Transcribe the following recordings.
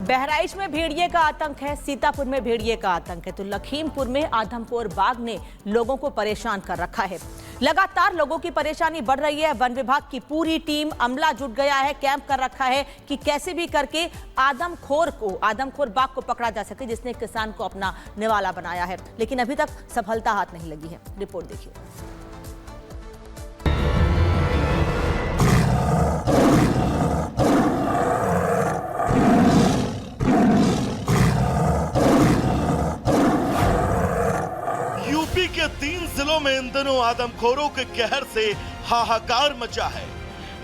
बहराइच में भेड़िए का आतंक है, सीतापुर में भेड़िए का आतंक है, तो लखीमपुर में आदमखोर बाघ ने लोगों को परेशान कर रखा है। लगातार लोगों की परेशानी बढ़ रही है। वन विभाग की पूरी टीम अमला जुट गया है, कैंप कर रखा है कि कैसे भी करके आदमखोर बाघ को पकड़ा जा सके, जिसने किसान को अपना निवाला बनाया है, लेकिन अभी तक सफलता हाथ नहीं लगी है। रिपोर्ट देखिए। यूपी के 3 जिलों में इन दिनों आदमखोरों के कहर से हाहाकार मचा है।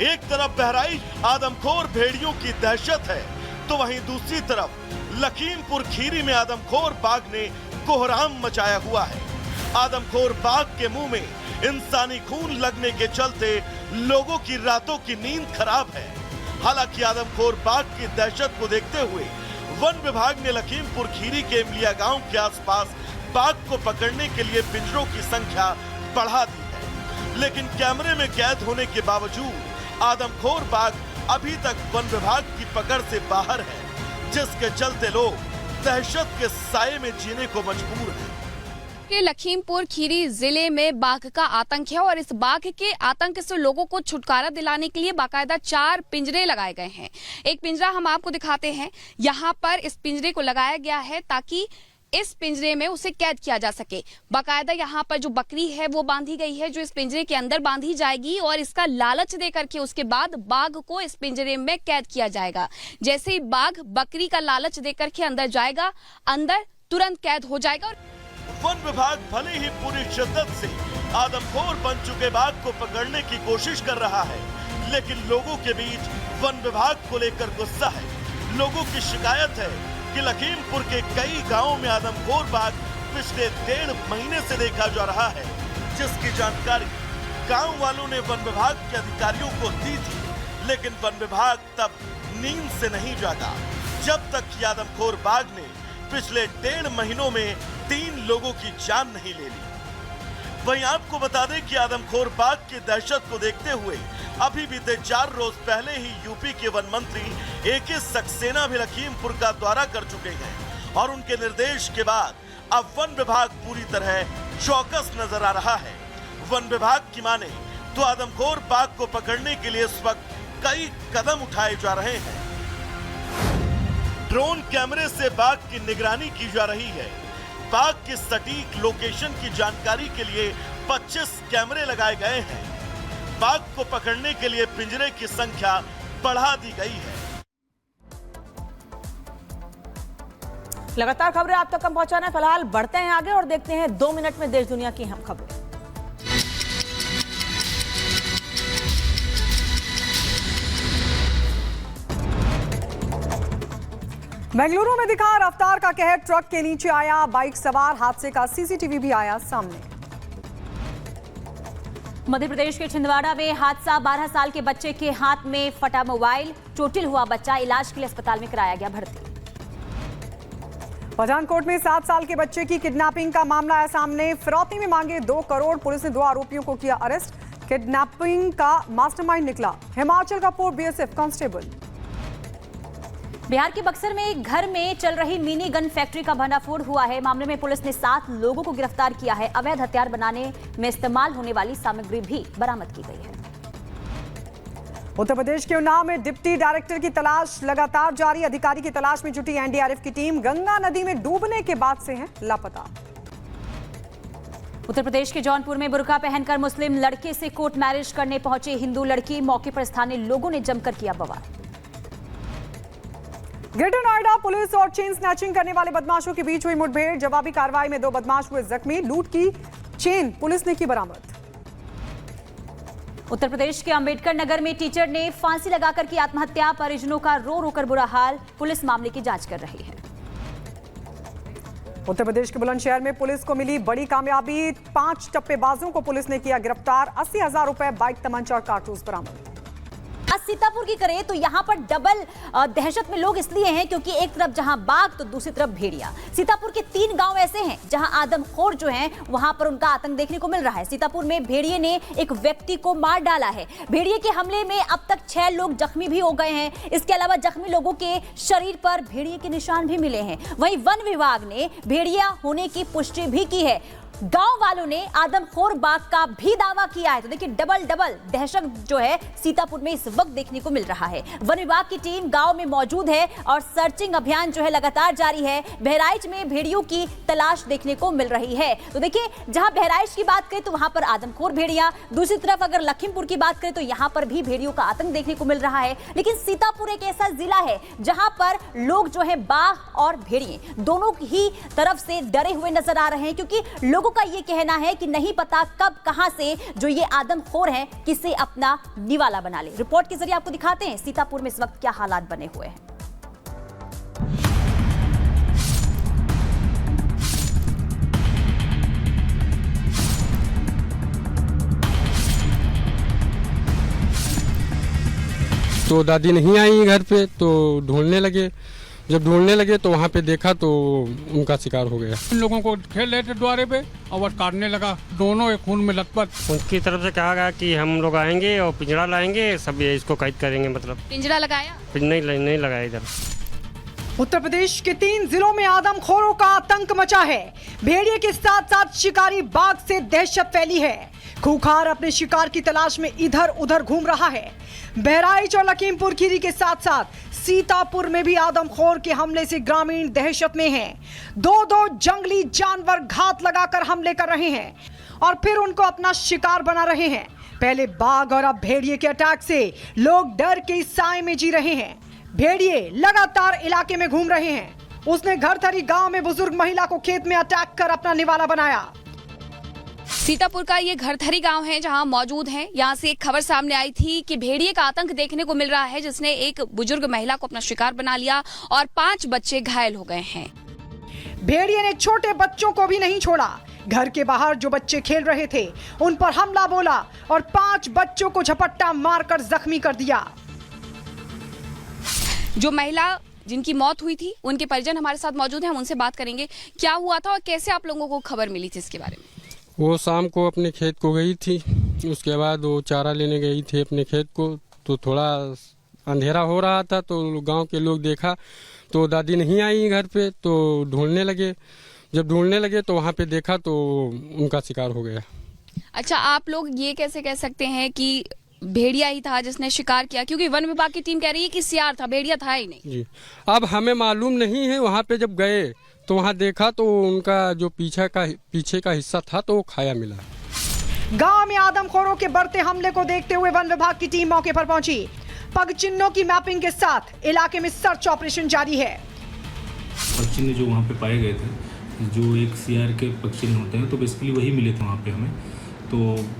एक तरफ बहराइच आदमखोर भेड़ियों की दहशत है, तो वहीं दूसरी तरफ लखीमपुर खीरी में आदमखोर बाघ ने कोहराम मचाया हुआ है। आदमखोर बाघ के मुंह में इंसानी खून लगने के चलते लोगों की रातों की नींद खराब है। हालांकि आदमखोर बाघ की दहशत को देखते हुए वन विभाग ने लखीमपुर खीरी के इमलिया गांव के आसपास बाघ को पकड़ने के लिए पिंजरों की संख्या बढ़ा दी है, लेकिन कैमरे में कैद होने के बावजूद आदमखोर बाघ अभी तक वन विभाग की पकड़ से बाहर है, जिसके चलते लोग दहशत के साए में जीने को मजबूर हैं। के लखीमपुर खीरी जिले में बाघ का आतंक है और इस बाघ के आतंक से लोगों को छुटकारा दिलाने के लिए बाकायदा 4 पिंजरे लगाए गए हैं। एक पिंजरा हम आपको दिखाते हैं। यहाँ पर इस पिंजरे को लगाया गया है ताकि इस पिंजरे में उसे कैद किया जा सके। बाकायदा यहाँ पर जो बकरी है वो बांधी गई है, जो इस पिंजरे के अंदर बांधी जाएगी और इसका लालच दे करके उसके बाद बाघ को इस पिंजरे में कैद किया जाएगा। जैसे ही बाघ बकरी का लालच दे करके अंदर जाएगा, अंदर तुरंत कैद हो जाएगा। वन विभाग भले ही पूरी शिद्दत से आदमखोर बन चुके बाघ को पकड़ने की कोशिश कर रहा है, लेकिन लोगों के बीच वन विभाग को लेकर गुस्सा है। लोगों की शिकायत है कि लखीमपुर के कई गांवों में आदमखोर बाघ पिछले 1.5 महीने से देखा जा रहा है, जिसकी जानकारी गांव वालों ने वन विभाग के अधिकारियों को दी थी, लेकिन वन विभाग तब नींद से नहीं जागा जब तक कि आदमखोर बाघ ने पिछले 1.5 महीनों में 3 लोगों की जान नहीं ले ली। वहीं आपको बता दें कि आदमखोर बाघ की दहशत को देखते हुए अभी बीते 4 रोज पहले ही यूपी के वन मंत्री AK सक्सेना भी लखीमपुर का दौरा कर चुके हैं और उनके निर्देश के बाद अब वन विभाग पूरी तरह चौकस नजर आ रहा है। वन विभाग की माने तो आदमखोर बाघ को पकड़ने के लिए इस वक्त कई कदम उठाए जा रहे हैं। ड्रोन कैमरे से बाघ की निगरानी की जा रही है। बाघ की सटीक लोकेशन की जानकारी के लिए 25 कैमरे लगाए गए हैं। बाघ को पकड़ने के लिए पिंजरे की संख्या बढ़ा दी गई है। लगातार खबरें आप तक हम पहुंचाना है। फिलहाल बढ़ते हैं आगे और देखते हैं 2 मिनट में देश दुनिया की हम खबरें। बेंगलुरु में दिखा रफ्तार का कहर, ट्रक के नीचे आया बाइक सवार, हादसे का सीसीटीवी भी आया सामने। मध्य प्रदेश के छिंदवाड़ा में हादसा, 12 साल के बच्चे के हाथ में फटा मोबाइल, चोटिल हुआ बच्चा इलाज के लिए अस्पताल में कराया गया भर्ती। पठानकोट में 7 साल के बच्चे की किडनैपिंग का मामला है सामने, फिरौती में मांगे 2 करोड़, पुलिस ने 2 आरोपियों को किया अरेस्ट। किडनैपिंग का मास्टरमाइंड निकला हिमाचल का पूर्व BSF कांस्टेबल। बिहार के बक्सर में एक घर में चल रही मिनी गन फैक्ट्री का भंडाफोड़ हुआ है। मामले में पुलिस ने 7 लोगों को गिरफ्तार किया है। अवैध हथियार बनाने में इस्तेमाल होने वाली सामग्री भी बरामद की गई है। उत्तर प्रदेश के उन्नाव में डिप्टी डायरेक्टर की तलाश लगातार जारी, अधिकारी की तलाश में जुटी NDRF की टीम, गंगा नदी में डूबने के बाद से हैं लापता। उत्तर प्रदेश के जौनपुर में बुर्का पहनकर मुस्लिम लड़के से कोर्ट मैरिज करने पहुंचे हिंदू लड़की, मौके पर स्थानीय लोगों ने जमकर किया बवाल। ग्रेटर नोएडा पुलिस और चेन स्नैचिंग करने वाले बदमाशों के बीच हुई मुठभेड़, जवाबी कार्रवाई में 2 बदमाश हुए जख्मी, लूट की चेन पुलिस ने की बरामद। उत्तर प्रदेश के अंबेडकर नगर में टीचर ने फांसी लगाकर की आत्महत्या, परिजनों का रो रो कर बुरा हाल, पुलिस मामले की जांच कर रही है। उत्तर प्रदेश के बुलंदशहर में पुलिस को मिली बड़ी कामयाबी, 5 टप्पेबाजों को पुलिस ने किया गिरफ्तार, 80,000 रुपए, बाइक, तमंचा और कारतूस बरामद। बात सीतापुर की करें तो यहाँ पर डबल दहशत में लोग इसलिए हैं क्योंकि एक तरफ जहां बाघ तो दूसरी तरफ भेड़िया। सीतापुर के 3 गांव ऐसे हैं जहां आदमखोर जो हैं वहां पर उनका आतंक देखने को मिल रहा है। सीतापुर में भेड़िए ने एक व्यक्ति को मार डाला है। भेड़िए के हमले में अब तक 6 लोग जख्मी भी हो गए हैं। इसके अलावा जख्मी लोगों के शरीर पर भेड़िए के निशान भी मिले हैं। वहीं वन विभाग ने भेड़िया होने की पुष्टि भी की है। गांव वालों ने आदमखोर बाघ का भी दावा किया है। तो देखिए डबल दहशत जो है सीतापुर में इस वक्त देखने को मिल रहा है। वन विभाग की टीम गांव में मौजूद है और सर्चिंग अभियान जो है लगातार जारी है। बहराइच में भेड़ियों की तलाश देखने को मिल रही है। तो देखिए जहां बहराइच की बात करें तो वहां पर आदमखोर भेड़िया, दूसरी तरफ अगर लखीमपुर की बात करें तो यहां पर भी भेड़ियों का आतंक देखने को मिल रहा है। लेकिन सीतापुर एक ऐसा जिला है जहां पर लोग जो है बाघ और भेड़िए दोनों ही तरफ से डरे हुए नजर आ रहे हैं क्योंकि लोगों का यह कहना है कि नहीं पता कब कहां से जो ये आदमखोर हैं किसे अपना निवाला बना ले। रिपोर्ट के जरिए आपको दिखाते हैं सीतापुर में इस वक्त क्या हालात बने हुए हैं। तो दादी नहीं आई घर पे तो ढूंढने लगे। जब ढूंढने लगे तो वहाँ पे देखा तो उनका शिकार हो गया। इन लोगों को खेल रहे थे द्वारे पे और वो काटने लगा। दोनों एक खून में लथपथ। उनकी तरफ से कहा गया कि हम लोग आएंगे और पिंजरा लाएंगे, सब ये इसको कैद करेंगे। मतलब पिंजरा लगाया? नहीं लगाया इधर। उत्तर प्रदेश के 3 जिलों में आदमखोरों का आतंक मचा है। भेड़िए के साथ साथ शिकारी बाघ से दहशत फैली है। खूंखार अपने शिकार की तलाश में इधर उधर घूम रहा है। बहराइच और लखीमपुर खीरी के साथ साथ सीतापुर में भी आदमखोर के हमले से ग्रामीण दहशत में हैं। 2 जंगली जानवर घात लगाकर हमले कर रहे हैं और फिर उनको अपना शिकार बना रहे हैं। पहले बाघ और अब भेड़िए के अटैक से लोग डर के इस साए में जी रहे हैं। भेड़िए लगातार इलाके में घूम रहे हैं। उसने घरथरी गांव में बुजुर्ग महिला को खेत में अटैक कर अपना निवाला बनाया। सीतापुर का ये घरथरी गांव है जहां मौजूद हैं। यहां से एक खबर सामने आई थी कि भेड़िए का आतंक देखने को मिल रहा है जिसने एक बुजुर्ग महिला को अपना शिकार बना लिया और 5 बच्चे घायल हो गए हैं। भेड़िए ने छोटे बच्चों को भी नहीं छोड़ा। घर के बाहर जो बच्चे खेल रहे थे उन पर हमला बोला और 5 बच्चों को झपट्टा मारकर जख्मी कर दिया। जो महिला जिनकी मौत हुई थी उनके परिजन हमारे साथ मौजूद हैं, हम उनसे बात करेंगे। क्या हुआ था और कैसे आप लोगों को खबर मिली थी इसके बारे में? वो शाम को अपने खेत को गई थी। उसके बाद वो चारा लेने गई थी अपने खेत को। तो थोड़ा अंधेरा हो रहा था तो गांव के लोग देखा तो दादी नहीं आई घर पे तो ढूंढने लगे। जब ढूंढने लगे तो वहाँ पे देखा तो उनका शिकार हो गया। अच्छा, आप लोग ये कैसे कह सकते हैं कि भेड़िया ही था जिसने शिकार किया, क्योंकि वन विभाग की टीम कह रही है कि सियार था, भेड़िया था ही नहीं। जी, अब हमें मालूम नहीं है। वहाँ पे जब गए तो वहाँ देखा तो उनका जो पीछे का हिस्सा था तो वो खाया मिला। गांव में आदमखोरों के बढ़ते हमले को देखते हुए वन विभाग की टीम मौके पर पहुंची। पग चिन्हों की मैपिंग के साथ इलाके में सर्च ऑपरेशन जारी है। पग चिन्ह जो वहाँ पे पाए गए थे, जो एक सीआर के पग चिन्ह होते हैं, तो बेसिकली वही मिले थे वहाँ पे हमें। तो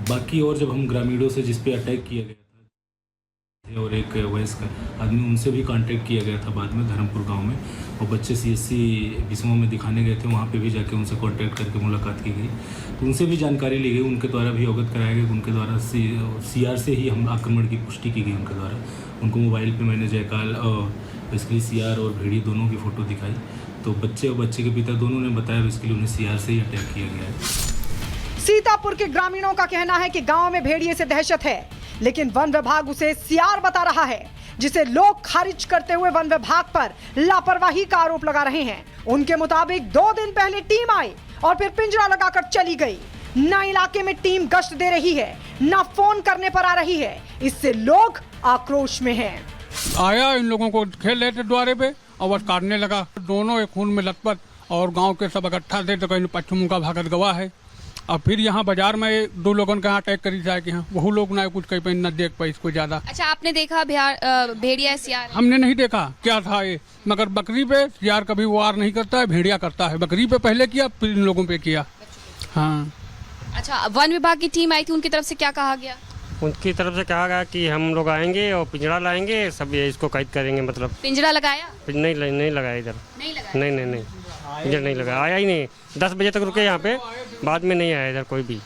बाकी और जब हम ग्रामीणों से जिस पे अटैक किया गया था और एक वयस्क आदमी, उनसे भी कांटेक्ट किया गया था बाद में धर्मपुर गांव में। और बच्चे CSC बिस्मो में दिखाने गए थे, वहाँ पे भी जाके उनसे कांटेक्ट करके मुलाकात की गई। तो उनसे भी जानकारी ली गई, उनके द्वारा भी अवगत कराया गया। उनके द्वारा CR से ही हम आक्रमण की पुष्टि की गई उनके द्वारा। उनको मोबाइल पे मैंने जयकाल बेसिकली CR और भेड़ी दोनों की फ़ोटो दिखाई। तो बच्चे और बच्चे के पिता दोनों ने बताया बेसिकली उन्हें CR से ही अटैक किया गया है। सीतापुर के ग्रामीणों का कहना है कि गांव में भेड़िए से दहशत है, लेकिन वन विभाग उसे सियार बता रहा है, जिसे लोग खारिज करते हुए वन विभाग पर लापरवाही का आरोप लगा रहे हैं। उनके मुताबिक 2 दिन पहले टीम आई और फिर पिंजरा लगाकर चली गई। न इलाके में टीम गश्त दे रही है, न फोन करने पर आ रही है। इससे लोग आक्रोश में हैं। आया, इन लोगों को खेल रहे थे द्वारे पे और वो काटने लगा। दोनों एक खून में लथपथ और गांव के सब इकट्ठा थे तो कहीं पश्चिम का भागत गवाह है। और फिर यहाँ बाजार में 2 लोगों का अटैक करी जाए कि हाँ वही लोग ना कुछ कहीं पे न देख पाए इसको ज्यादा। अच्छा, आपने देखा भेड़िया सियार? हमने नहीं देखा क्या था ये, मगर बकरी पे सियार कभी वार नहीं करता है, भेड़िया करता है। बकरी पे पहले किया फिर इन लोगों पे किया। हाँ। अच्छा, वन विभाग की टीम आई थी, उनकी तरफ से क्या कहा गया? उनकी तरफ से कहा गया कि हम लोग आएंगे और पिंजरा लाएंगे, सब ये इसको कैद करेंगे। मतलब पिंजरा लगाया? नहीं लगाया इधर। नहीं लगाया? नहीं इधर नहीं लगा, आया ही नहीं। 10 बजे तक रुके यहाँ पे, बाद में नहीं आया इधर कोई भी।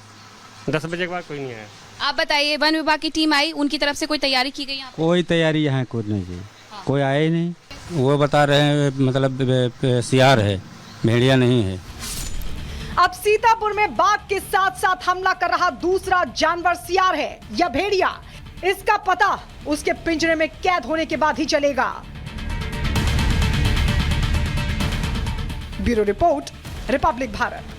10 बजे के बाद कोई नहीं आया। आप बताइए, वन विभाग की टीम आई, उनकी तरफ से कोई तैयारी की गई यहाँ? कोई तैयारी यहाँ कुछ नहीं की, कोई आया ही नहीं। वो बता रहे हैं मतलब सियार है, भेड़िया नहीं है। अब सीतापुर में बाघ के साथ साथ हमला कर रहा दूसरा जानवर सियार है या भेड़िया, इसका पता उसके पिंजरे में कैद होने के बाद ही चलेगा। Bureau report, Republic Bharat.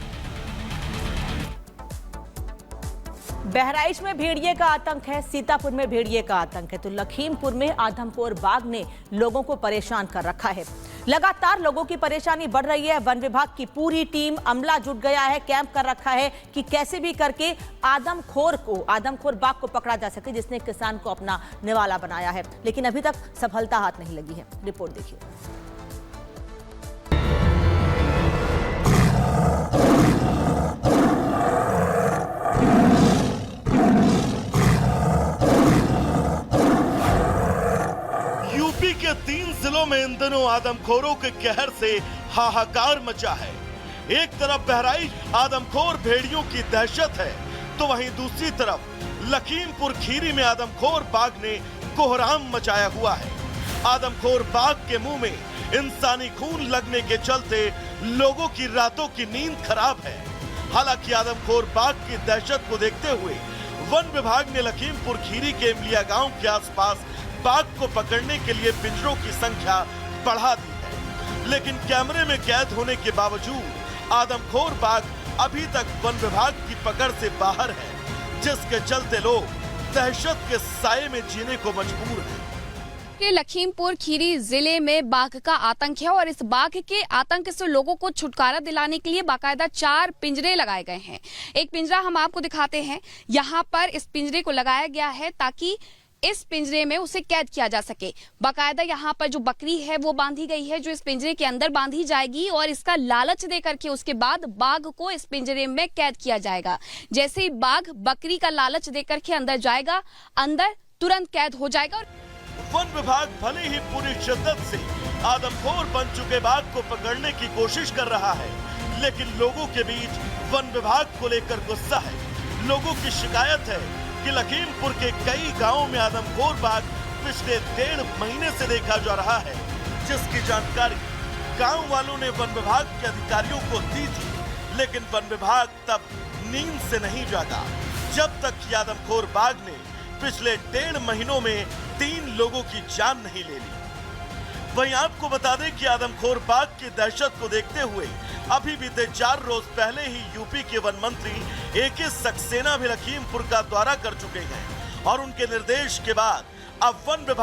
Bahraich में भेड़िए का आतंक है, सीतापुर में भेड़िए का आतंक है तो लखीमपुर में आदमखोर बाघ ने लोगों को परेशान कर रखा है। लगातार लोगों की परेशानी बढ़ रही है। वन विभाग की पूरी टीम, अमला जुट गया है, कैंप कर रखा है कि कैसे भी करके आदमखोर बाघ को पकड़ा जा सके जिसने किसान को अपना निवाला बनाया है, लेकिन अभी तक सफलता हाथ नहीं लगी है। रिपोर्ट देखिए। यूपी के 3 जिलों में इन दिनों आदमखोरों के कहर से हाहाकार मचा है। एक तरफ बहराइच आदमखोर भेड़ियों की दहशत है तो वहीं दूसरी तरफ लखीमपुर खीरी में आदमखोर बाघ ने कोहराम मचाया हुआ है। आदमखोर बाघ के मुंह में इंसानी खून लगने के चलते लोगों की रातों की नींद खराब है। हालांकि आदमखोर बाघ की दहशत को देखते हुए वन विभाग ने लखीमपुर खीरी के इमलिया गांव के आसपास बाघ को पकड़ने के लिए पिंजरों की संख्या बढ़ा दी है, लेकिन कैमरे में कैद होने के बावजूद आदमखोर बाघ अभी तक वन विभाग की पकड़ से बाहर है, जिसके चलते लोग दहशत के साये में जीने को मजबूर हैं। लखीमपुर खीरी जिले में बाघ का आतंक है और इस बाघ के आतंक से लोगों को छुटकारा दिलाने के लिए बाकायदा 4 पिंजरे लगाए गए हैं। एक पिंजरा हम आपको दिखाते हैं। यहाँ पर इस पिंजरे को लगाया गया है ताकि इस पिंजरे में उसे कैद किया जा सके। बाकायदा यहाँ पर जो बकरी है वो बांधी गई है जो इस पिंजरे के अंदर बांधी जाएगी और इसका लालच दे करके उसके बाद बाघ को इस पिंजरे में कैद किया जाएगा। जैसे ही बाघ बकरी का लालच दे करके अंदर जाएगा, अंदर तुरंत कैद हो जाएगा। वन विभाग भले ही पूरी शिद्दत से आदमखोर बन चुके बाघ को पकड़ने की कोशिश कर रहा है, लेकिन लोगों के बीच वन विभाग को लेकर गुस्सा है। लोगों की शिकायत है कि लखीमपुर के कई गांवों में आदमखोर बाघ पिछले 1.5 महीने से देखा जा रहा है, जिसकी जानकारी गांव वालों ने वन विभाग के अधिकारियों को दी थी, लेकिन वन विभाग तब नींद से नहीं जागा जब तक कि आदमखोर बाघ ने पिछले 1.5 महीनों में 3 लोगों की जान नहीं ले ली। वहीं आपको बता दें कि आदमखोर बाघ की दहशत को देखते हुए अभी बीते 4 रोज पहले ही यूपी के वन मंत्री AK सक्सेना भी लखीमपुर का दौरा कर चुके हैं और उनके निर्देश के बाद अब वन विभाग